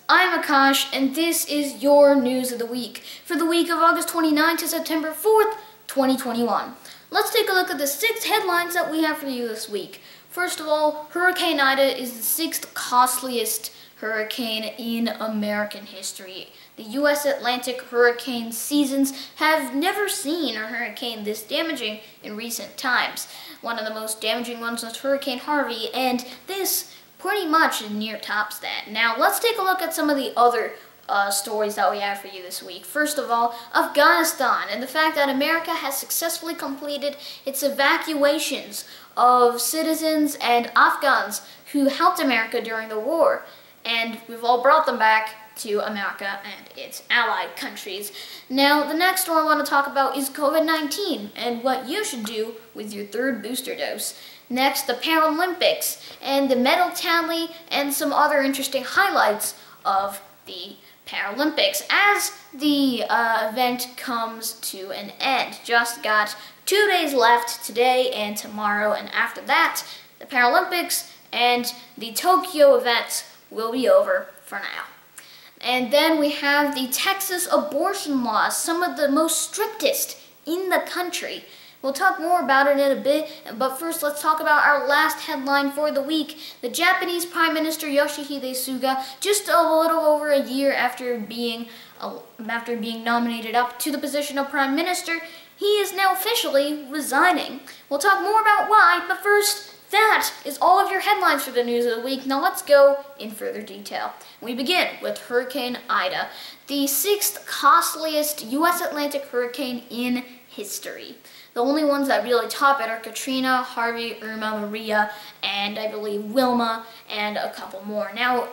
I'm Akash, and this is your news of the week for the week of August 29th to September 4th, 2021. Let's take a look at the 6 headlines that we have for you this week. First of all, Hurricane Ida is the 6th costliest hurricane in American history. The U.S. Atlantic hurricane seasons have never seen a hurricane this damaging in recent times. One of the most damaging ones was Hurricane Harvey, and this pretty much near tops that. Now, let's take a look at some of the other stories that we have for you this week. First of all, Afghanistan, and the fact that America has successfully completed its evacuations of citizens and Afghans who helped America during the war. And we've all brought them back to America and its allied countries. Now, the next story I want to talk about is COVID-19 and what you should do with your 3rd booster dose. Next, the Paralympics and the medal tally and some other interesting highlights of the Paralympics as the event comes to an end. Just got 2 days left, today and tomorrow, and after that, the Paralympics and the Tokyo events will be over for now. And then we have the Texas Abortion Law, some of the most strictest in the country. We'll talk more about it in a bit, but first let's talk about our last headline for the week. The Japanese Prime Minister Yoshihide Suga, just a little over a year after being nominated up to the position of Prime Minister, he is now officially resigning. We'll talk more about why, but first, that is all of your headlines for the news of the week. Now let's go in further detail. We begin with Hurricane Ida, the 6th costliest U.S. Atlantic hurricane in history. The only ones that really top it are Katrina, Harvey, Irma, Maria, and I believe Wilma, and a couple more. Now,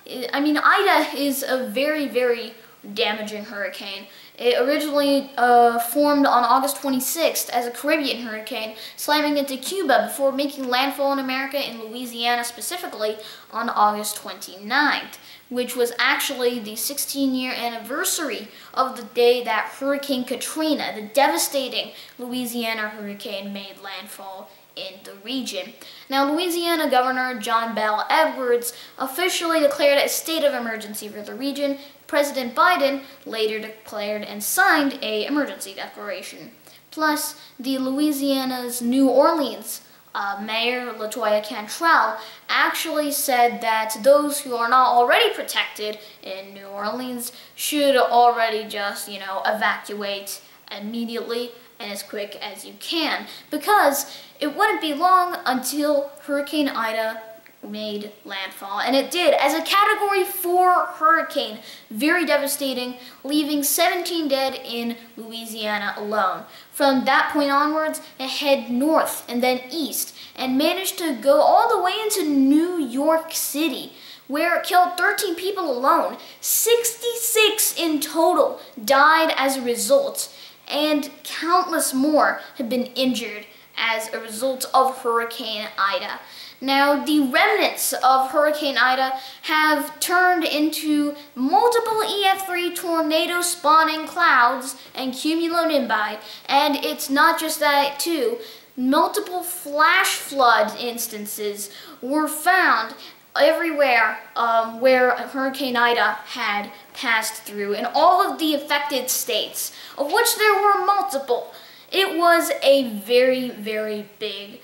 Ida is a very, very damaging hurricane. It originally formed on August 26th as a Caribbean hurricane, slamming into Cuba before making landfall in America, in Louisiana specifically, on August 29th, which was actually the 16-year anniversary of the day that Hurricane Katrina, the devastating Louisiana hurricane, made landfall in the region. Now, Louisiana Governor John Bel Edwards officially declared a state of emergency for the region. President Biden later declared and signed an emergency declaration. Plus, the Louisiana's New Orleans Mayor LaToya Cantrell actually said that those who are not already protected in New Orleans should already just, evacuate immediately and as quick as you can, because it wouldn't be long until Hurricane Ida made landfall, and it did, as a Category 4 hurricane, very devastating, leaving 17 dead in Louisiana alone. From that point onwards, it headed north and then east, and managed to go all the way into New York City, where it killed 13 people alone. 66 in total died as a result, and countless more have been injured as a result of Hurricane Ida. Now, the remnants of Hurricane Ida have turned into multiple EF3 tornado-spawning clouds and cumulonimbus, and it's not just that, too. Multiple flash flood instances were found everywhere where Hurricane Ida had passed through in all of the affected states, of which there were multiple. It was a very, very big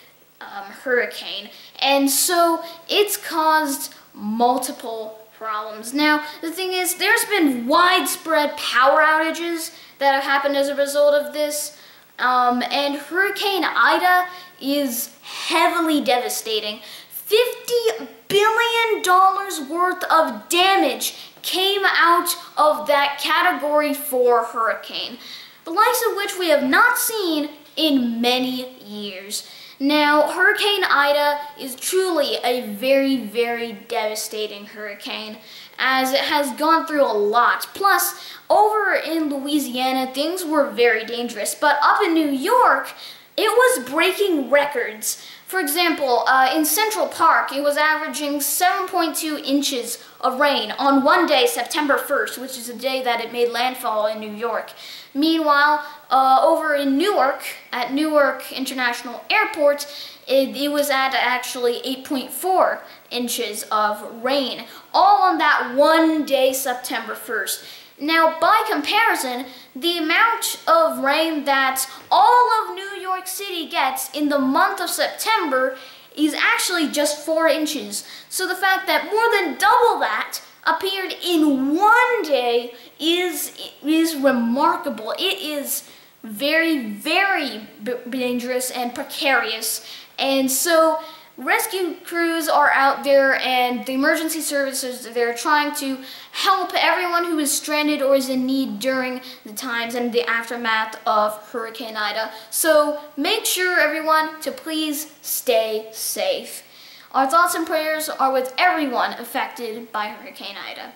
hurricane, and so it's caused multiple problems. Now, the thing is, there's been widespread power outages that have happened as a result of this, and Hurricane Ida is heavily devastating. $50 billion worth of damage came out of that Category 4 hurricane, the likes of which we have not seen in many years. Now, Hurricane Ida is truly a very, very devastating hurricane, as it has gone through a lot. Plus, over in Louisiana, things were very dangerous, but up in New York, it was breaking records. For example, in Central Park, it was averaging 7.2 inches of rain on one day, September 1st, which is the day that it made landfall in New York. Meanwhile, over in Newark, at Newark International Airport, it was at actually 8.4 inches of rain, all on that one day, September 1st. Now, by comparison, the amount of rain that all of New York City gets in the month of September is actually just 4 inches. So the fact that more than double that appeared in one day is remarkable. It is very, very dangerous and precarious. And so rescue crews are out there, and the emergency services, they're trying to help everyone who is stranded or is in need during the times and the aftermath of Hurricane Ida. So make sure, everyone, to please stay safe. Our thoughts and prayers are with everyone affected by Hurricane Ida.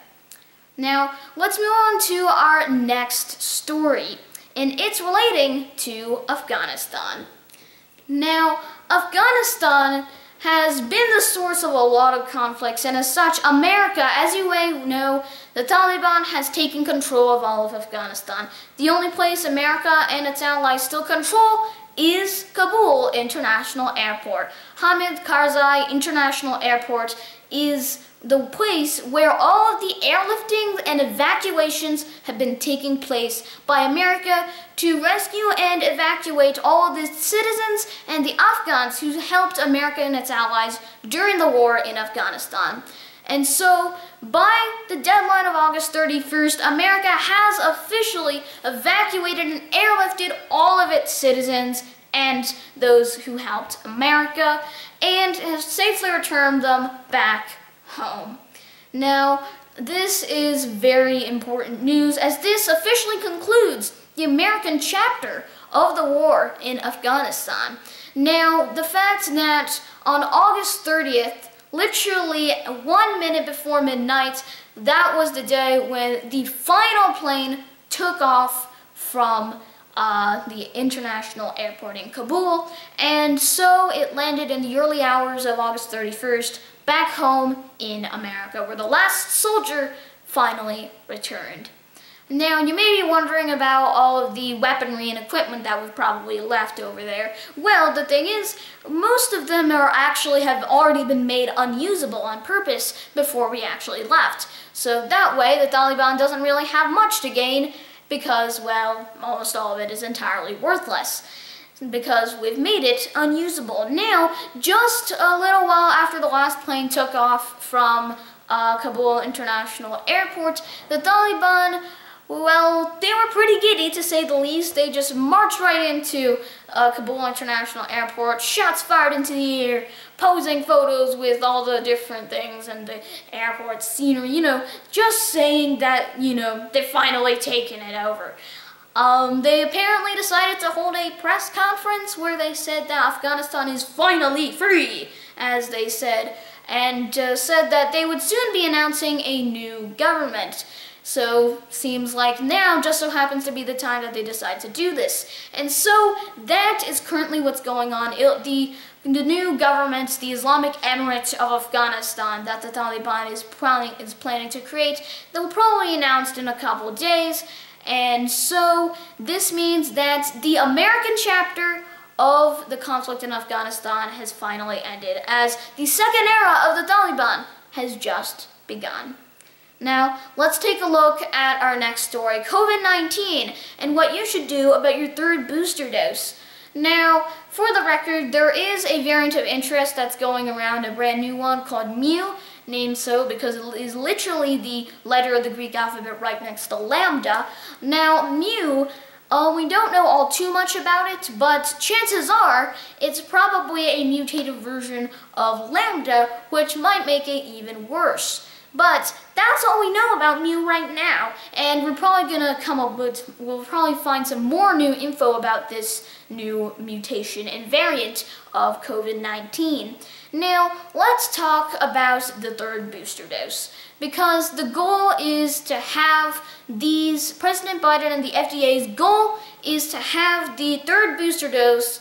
Now, let's move on to our next story, and it's relating to Afghanistan. Now, Afghanistan has been the source of a lot of conflicts, and as such, America, as you may know, the Taliban has taken control of all of Afghanistan. The only place America and its allies still control is Kabul International Airport. Hamid Karzai International Airport is the place where all of the airliftings and evacuations have been taking place by America to rescue and evacuate all of the citizens and the Afghans who helped America and its allies during the war in Afghanistan. And so, by the deadline of August 31st, America has officially evacuated and airlifted all of its citizens and those who helped America, and has safely returned them back home. Now, this is very important news, as this officially concludes the American chapter of the war in Afghanistan. Now, the fact that on August 30th, literally 1 minute before midnight, that was the day when the final plane took off from the international airport in Kabul, and so it landed in the early hours of August 31st back home in America, where the last soldier finally returned. Now, you may be wondering about all of the weaponry and equipment that we've probably left over there. Well, the thing is, most of them have already been made unusable on purpose before we actually left. So that way, the Taliban doesn't really have much to gain, because, well, almost all of it is entirely worthless, because we've made it unusable. Now, just a little while after the last plane took off from Kabul International Airport, the Taliban, well, they were pretty giddy, to say the least. They just marched right into Kabul International Airport, shots fired into the air, posing photos with all the different things and the airport scenery, you know, just saying that, you know, they've finally taken it over. They apparently decided to hold a press conference where they said that Afghanistan is finally free, as they said, and said that they would soon be announcing a new government. So, seems like now just so happens to be the time that they decide to do this. And so, that is currently what's going on. The new government, the Islamic Emirate of Afghanistan, that the Taliban is planning to create, they'll probably be announced in a couple of days. And so, this means that the American chapter of the conflict in Afghanistan has finally ended, as the second era of the Taliban has just begun. Now, let's take a look at our next story, COVID-19, and what you should do about your third booster dose. Now, for the record, there is a variant of interest that's going around, a brand new one called Mu, named so because it is literally the letter of the Greek alphabet right next to lambda. Now, Mu, we don't know all too much about it, but chances are it's probably a mutated version of lambda, which might make it even worse. But that's all we know about Mu right now, and we're probably gonna we'll probably find some more new info about this new mutation and variant of COVID-19. Now, let's talk about the third booster dose, because the goal is to have President Biden and the FDA's goal is to have the third booster dose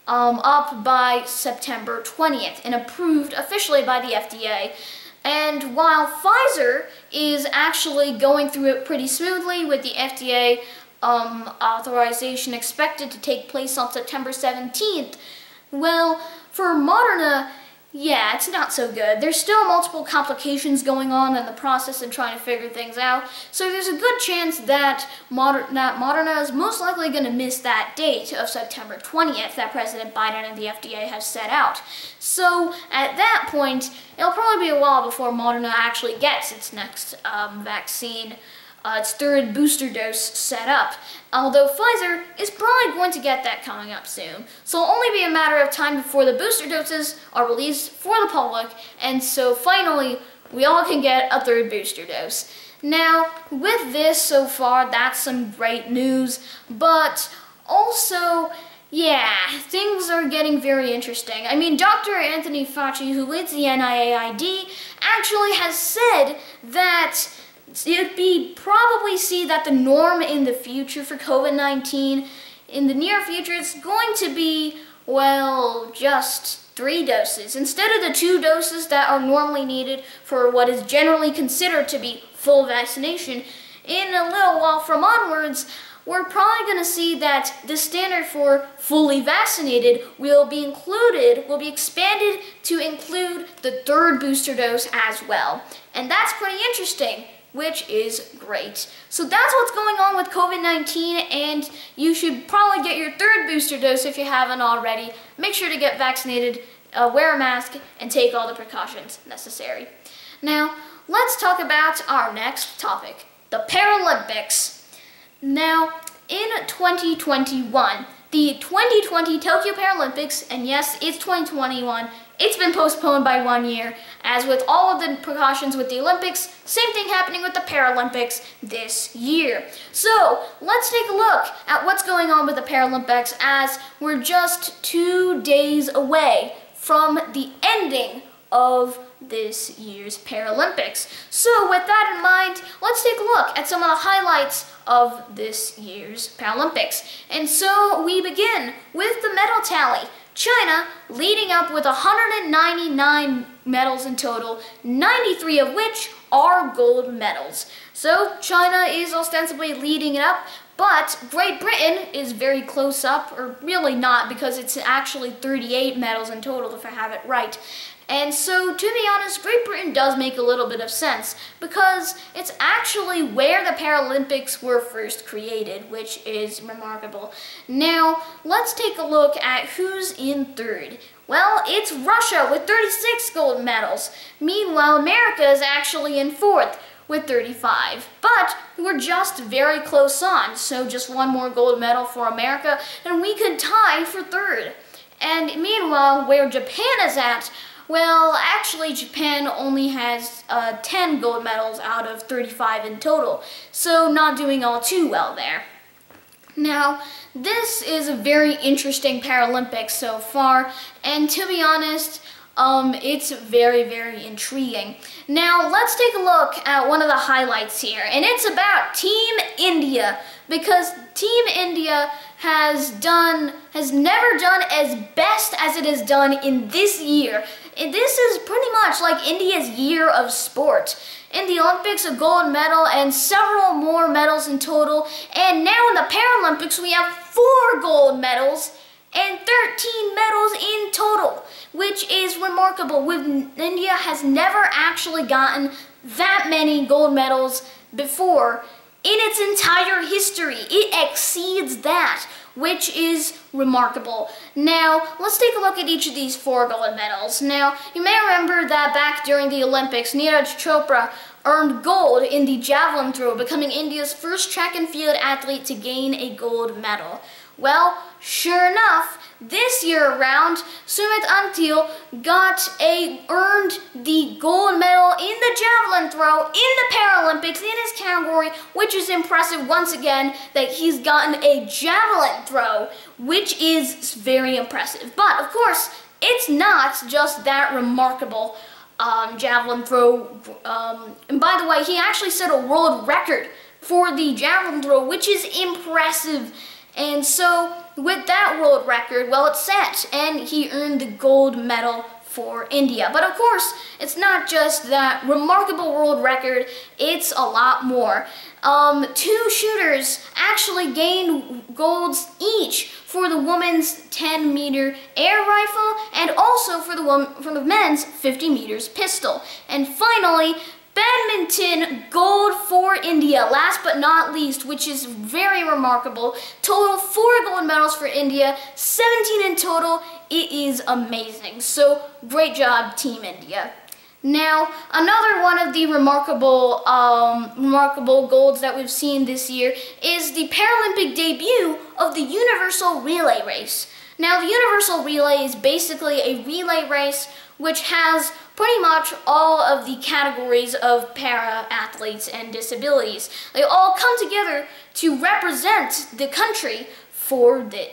up by September 20th and approved officially by the FDA. And while Pfizer is actually going through it pretty smoothly with the FDA authorization expected to take place on September 17th. Well, for Moderna, yeah, it's not so good. There's still multiple complications going on in the process and trying to figure things out. So there's a good chance that Moderna is most likely going to miss that date of September 20th that President Biden and the FDA have set out. So at that point, it'll probably be a while before Moderna actually gets its next vaccine, its third booster dose set up. Although Pfizer is probably going to get that coming up soon. So it'll only be a matter of time before the booster doses are released for the public, and so finally we all can get a third booster dose. Now, with this so far, that's some great news, but also, yeah, things are getting very interesting. I mean, Dr. Anthony Fauci, who leads the NIAID, actually has said that it'd be probably see that the norm in the future for COVID-19, in the near future, it's going to be, well, just 3 doses. Instead of the 2 doses that are normally needed for what is generally considered to be full vaccination, in a little while from onwards, we're probably going to see that the standard for fully vaccinated will be expanded to include the 3rd booster dose as well. And that's pretty interesting, which is great. So that's what's going on with COVID-19, and you should probably get your 3rd booster dose if you haven't already. Make sure to get vaccinated, wear a mask, and take all the precautions necessary. Now, let's talk about our next topic, the Paralympics. Now, in 2021, the 2020 Tokyo Paralympics, and yes, it's 2021, it's been postponed by 1 year. As with all of the precautions with the Olympics, same thing happening with the Paralympics this year. So let's take a look at what's going on with the Paralympics, as we're just 2 days away from the ending of this year's Paralympics. So with that in mind, let's take a look at some of the highlights of this year's Paralympics. And so we begin with the medal tally. China leading up with 199 medals in total, 93 of which are gold medals. So China is ostensibly leading it up, but Great Britain is very close up, or really not, because it's actually 38 medals in total if I have it right. And so, to be honest, Great Britain does make a little bit of sense, because it's actually where the Paralympics were first created, which is remarkable. Now, let's take a look at who's in 3rd. Well, it's Russia with 36 gold medals. Meanwhile, America is actually in 4th with 35. But we're just very close on, so just 1 more gold medal for America, and we could tie for 3rd. And meanwhile, where Japan is at, well, actually, Japan only has 10 gold medals out of 35 in total, so not doing all too well there. Now, this is a very interesting Paralympics so far, and to be honest, it's very, very intriguing. Now, let's take a look at one of the highlights here, and it's about Team India, because Team India has never done as best as it has done in this year. And this is pretty much like India's year of sport. In the Olympics, a gold medal and several more medals in total. And now in the Paralympics, we have 4 gold medals and 13 medals in total, which is remarkable. India has never actually gotten that many gold medals before in its entire history. It exceeds that, which is remarkable. Now, let's take a look at each of these 4 gold medals. Now, you may remember that back during the Olympics, Neeraj Chopra earned gold in the javelin throw, becoming India's first track and field athlete to gain a gold medal. Well, sure enough, this year around, Sumit Antil earned the gold medal in the javelin throw in the Paralympics in his category, which is impressive once again that he's gotten a javelin throw, which is very impressive. But of course, it's not just that remarkable javelin throw. And by the way, he actually set a world record for the javelin throw, which is impressive. And so, with that world record, well, it's set, and he earned the gold medal for India. But of course, it's not just that remarkable world record, it's a lot more. Two shooters actually gained golds each for the women's 10-meter air rifle and also for the men's 50 meters pistol. And finally, badminton gold for India, last but not least, which is very remarkable. Total 4 gold medals for India, 17 in total. It is amazing. So great job, Team India. Now, another one of the remarkable golds that we've seen this year is the Paralympic debut of the Universal Relay Race. Now, the Universal Relay is basically a relay race which has pretty much all of the categories of para-athletes and disabilities. They all come together to represent the country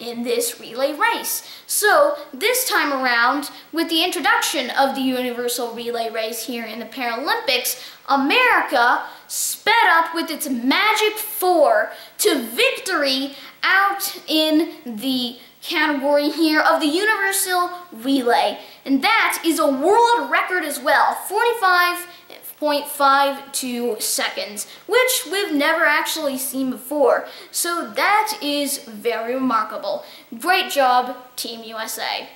in this relay race. So this time around, with the introduction of the Universal Relay Race here in the Paralympics, America sped up with its Magic 4 to victory out in the category here of the Universal Relay. And that is a world record as well, 45.52 seconds, which we've never actually seen before. So that is very remarkable. Great job, Team USA.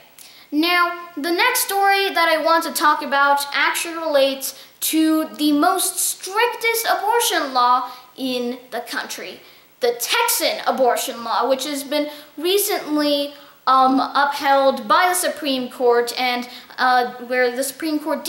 Now, the next story that I want to talk about actually relates to the most strictest abortion law in the country. The Texan Abortion Law, which has been recently upheld by the Supreme Court, and where the Supreme Court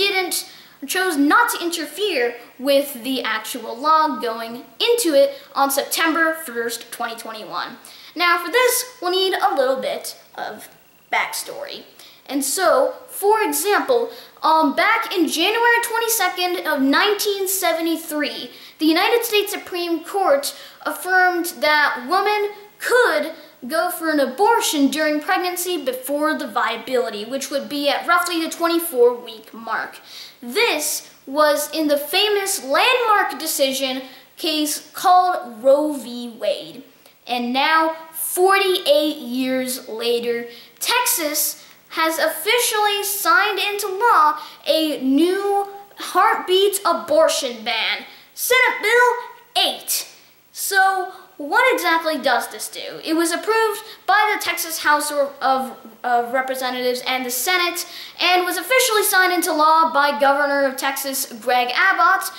chose not to interfere with the actual law going into it on September 1st, 2021. Now, for this, we'll need a little bit of backstory. And so, for example, back in January 22nd of 1973, the United States Supreme Court affirmed that women could go for an abortion during pregnancy before the viability, which would be at roughly the 24-week mark. This was in the famous landmark decision case called Roe v. Wade. And now, 48 years later, Texas has officially signed into law a new heartbeat abortion ban, Senate Bill 8. So, what exactly does this do? It was approved by the Texas House of Representatives and the Senate, and was officially signed into law by Governor of Texas, Greg Abbott,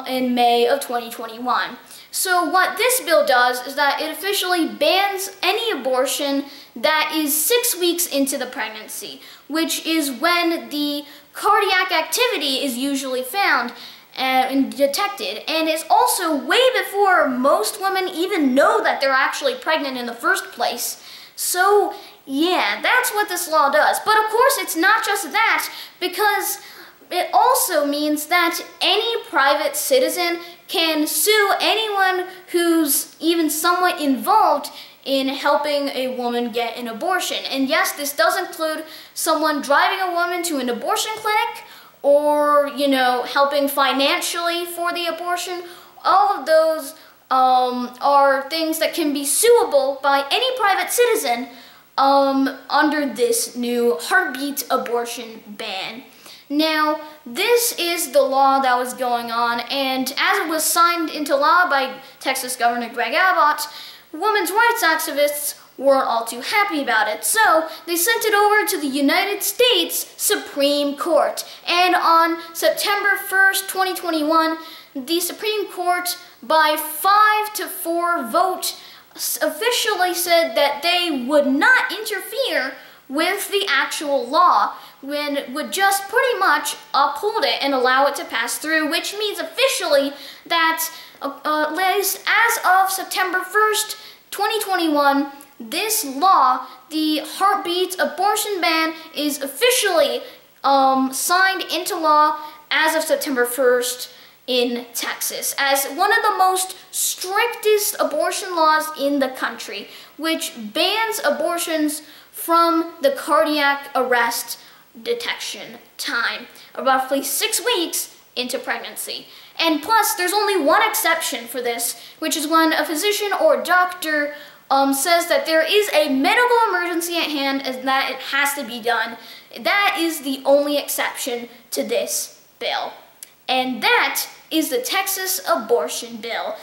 in May of 2021. So what this bill does is that it officially bans any abortion that is 6 weeks into the pregnancy, which is when the cardiac activity is usually found and detected, and it's also way before most women even know that they're actually pregnant in the first place. So yeah, that's what this law does. But of course it's not just that, because it also means that any private citizen can sue anyone who's even somewhat involved in helping a woman get an abortion. And yes, this does include someone driving a woman to an abortion clinic, or, you know, helping financially for the abortion. All of those are things that can be suable by any private citizen under this new heartbeat abortion ban. Now, this is the law that was going on, and as it was signed into law by Texas Governor Greg Abbott, women's rights activists weren't all too happy about it, so they sent it over to the United States Supreme Court. And on September 1st, 2021, the Supreme Court, by 5-4 vote, officially said that they would not interfere with the actual law, when would just pretty much uphold it and allow it to pass through, which means officially that as of September 1st, 2021, this law, the heartbeat abortion ban, is officially signed into law as of September 1st in Texas, as one of the most strictest abortion laws in the country, which bans abortions from the cardiac arrest detection time, roughly 6 weeks into pregnancy. And plus, there's only one exception for this, which is when a physician or doctor says that there is a medical emergency at hand and that it has to be done. That is the only exception to this bill. And that is the Texas Abortion Bill,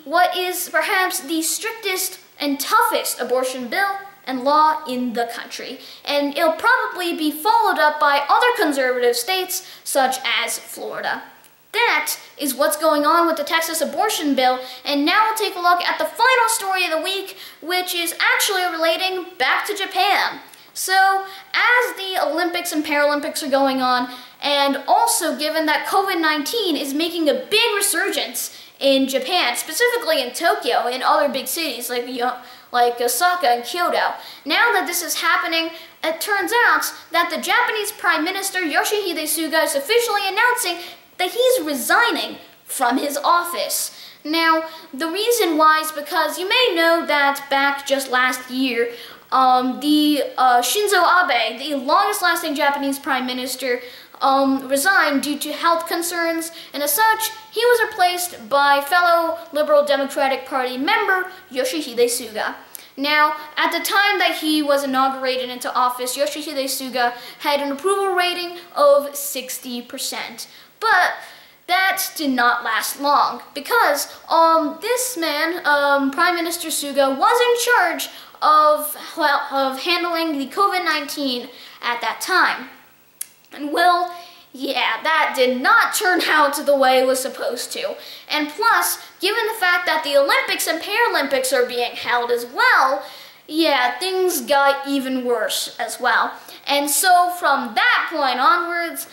what is perhaps the strictest and toughest abortion bill and law in the country. And it'll probably be followed up by other conservative states such as Florida. That is what's going on with the Texas abortion bill, and now we'll take a look at the final story of the week, which is actually relating back to Japan. So, as the Olympics and Paralympics are going on, and also given that COVID-19 is making a big resurgence in Japan, specifically in Tokyo and other big cities like Osaka and Kyoto. Now that this is happening, it turns out that the Japanese Prime Minister Yoshihide Suga is officially announcing that he's resigning from his office. Now, the reason why is because you may know that back just last year, Shinzo Abe, the longest-lasting Japanese Prime Minister, resigned due to health concerns, and as such, he was replaced by fellow Liberal Democratic Party member Yoshihide Suga. Now, at the time that he was inaugurated into office, Yoshihide Suga had an approval rating of 60%. But that did not last long, because this man, Prime Minister Suga, was in charge of handling the COVID-19 at that time. And well, yeah, that did not turn out the way it was supposed to. And plus, given the fact that the Olympics and Paralympics are being held as well, yeah, things got even worse as well. And so from that point onwards,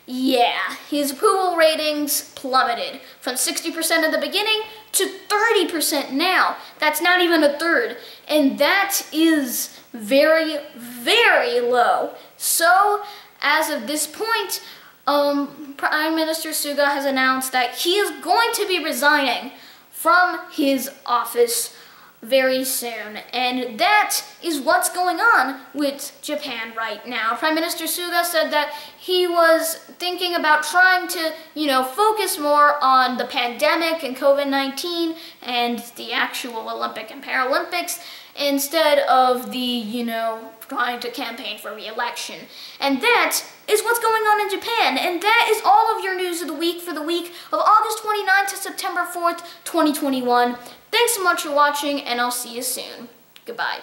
yeah, his approval ratings plummeted from 60% at the beginning to 30% now. That's not even a third. And that is very, very low. So, as of this point, Prime Minister Suga has announced that he is going to be resigning from his office very soon. And that is what's going on with Japan right now. Prime Minister Suga said that he was thinking about trying to, focus more on the pandemic and COVID-19 and the actual Olympic and Paralympics instead of the, trying to campaign for re-election. And that is what's going on in Japan. And that is all of your news of the week for the week of August 29th to September 4th, 2021. Thanks so much for watching, and I'll see you soon. Goodbye.